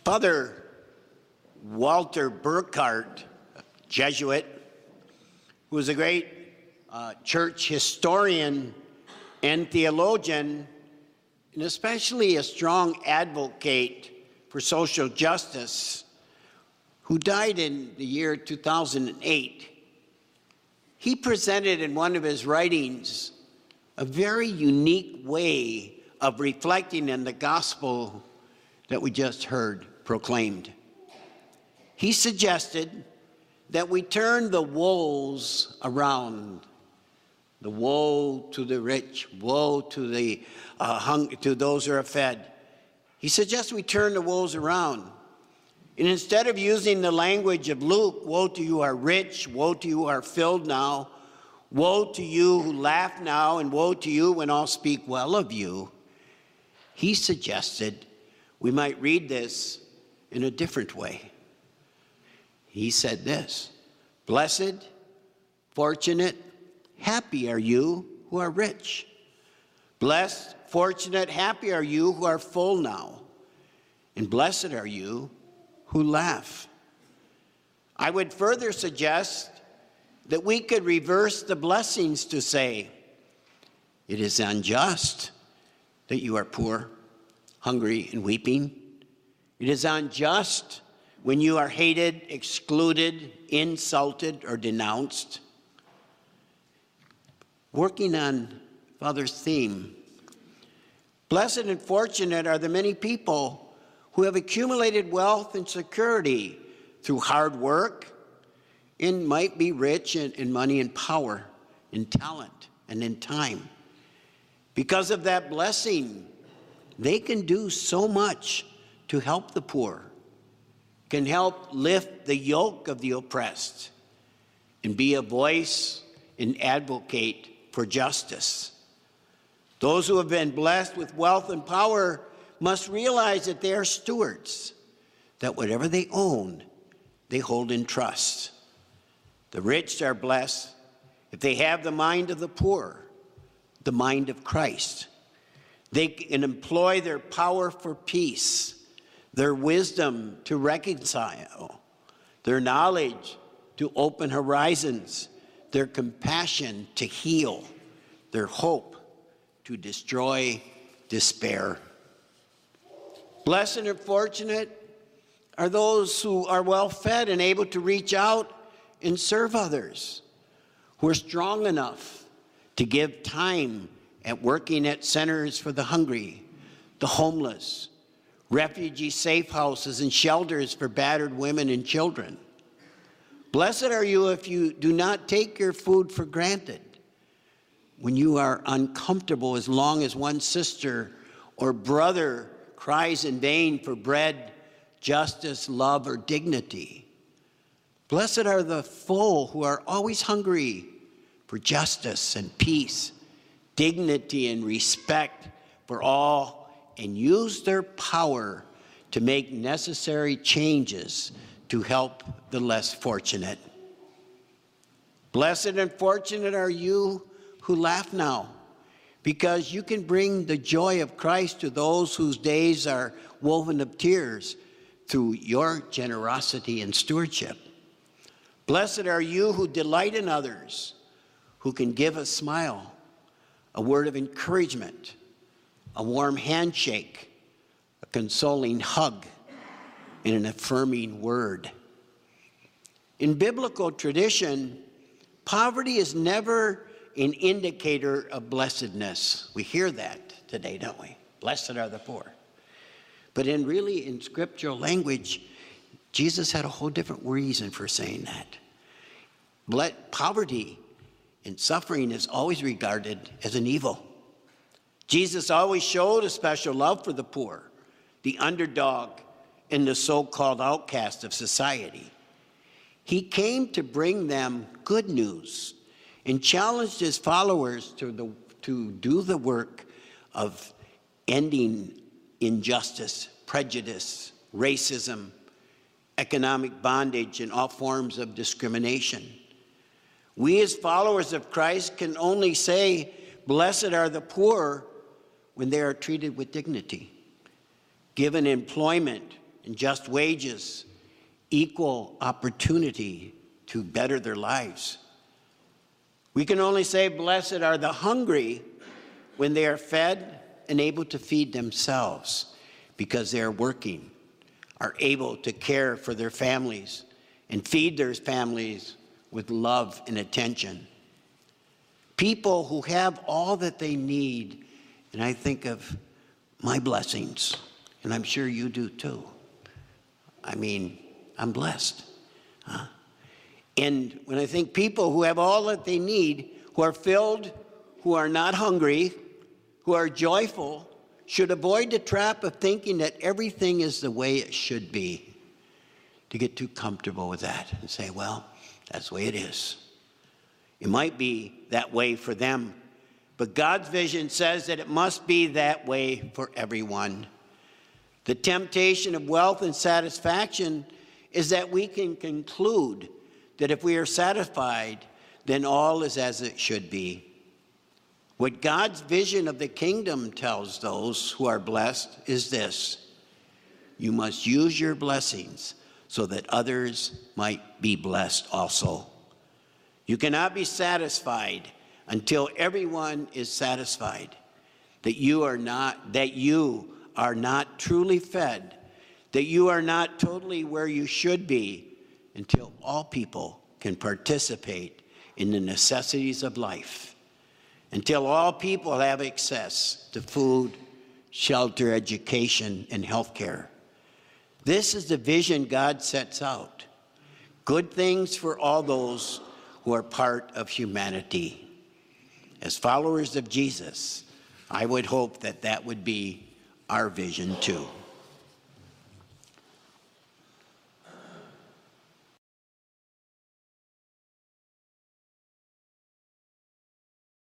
Father Walter Burkhardt, Jesuit, who was a great church historian and theologian, and especially a strong advocate for social justice, who died in the year 2008. He presented in one of his writings a very unique way of reflecting on the gospel that we just heard proclaimed. He suggested that we turn the woes around. The woe to the rich, woe to the to those who are fed. He suggests we turn the woes around. And instead of using the language of Luke, woe to you who are rich, woe to you who are filled now, woe to you who laugh now, and woe to you when all speak well of you, he suggested we might read this in a different way. He said this: blessed, fortunate, happy are you who are rich. Blessed, fortunate, happy are you who are full now. And blessed are you who laugh. I would further suggest that we could reverse the blessings to say, it is unjust that you are poor, hungry, and weeping. It is unjust when you are hated, excluded, insulted, or denounced. Working on Father's theme, blessed and fortunate are the many people who have accumulated wealth and security through hard work and might be rich in money and power, in talent, and in time. Because of that blessing, they can do so much to help the poor, can help lift the yoke of the oppressed, and be a voice and advocate for justice. Those who have been blessed with wealth and power must realize that they are stewards, that whatever they own, they hold in trust. The rich are blessed if they have the mind of the poor, the mind of Christ. They can employ their power for peace, their wisdom to reconcile, their knowledge to open horizons, their compassion to heal, their hope to destroy despair. Blessed and fortunate are those who are well fed and able to reach out and serve others, who are strong enough to give time at working at centers for the hungry, the homeless, refugee safe houses and shelters for battered women and children. Blessed are you if you do not take your food for granted, when you are uncomfortable as long as one sister or brother cries in vain for bread, justice, love, or dignity. Blessed are the full who are always hungry for justice and peace, dignity and respect for all, and use their power to make necessary changes to help the less fortunate. Blessed and fortunate are you who laugh now, because you can bring the joy of Christ to those whose days are woven of tears through your generosity and stewardship. Blessed are you who delight in others, who can give a smile, a word of encouragement, a warm handshake, a consoling hug, and an affirming word. In biblical tradition, poverty is never an indicator of blessedness. We hear that today, don't we? Blessed are the poor. But in scriptural language, Jesus had a whole different reason for saying that. Poverty and suffering is always regarded as an evil. Jesus always showed a special love for the poor, the underdog, and the so-called outcast of society. He came to bring them good news and challenged his followers to do the work of ending injustice, prejudice, racism, economic bondage, and all forms of discrimination. We as followers of Christ can only say, blessed are the poor, when they are treated with dignity, given employment and just wages, equal opportunity to better their lives. We can only say, blessed are the hungry when they are fed and able to feed themselves, because they are working, are able to care for their families and feed their families with love and attention. People who have all that they need, and I think of my blessings, and I'm sure you do too. I mean, I'm blessed. And when I think people who have all that they need, who are filled, who are not hungry, who are joyful, should avoid the trap of thinking that everything is the way it should be, to get too comfortable with that and say, well, that's the way it is. It might be that way for them, but God's vision says that it must be that way for everyone. The temptation of wealth and satisfaction is that we can conclude that if we are satisfied, then all is as it should be. What God's vision of the kingdom tells those who are blessed is this: you must use your blessings so that others might be blessed also. You cannot be satisfied until everyone is satisfied, that you are not truly fed, that you are not totally where you should be, until all people can participate in the necessities of life, until all people have access to food, shelter, education, and health care. This is the vision God sets out. Good things for all those who are part of humanity. As followers of Jesus, I would hope that that would be our vision too.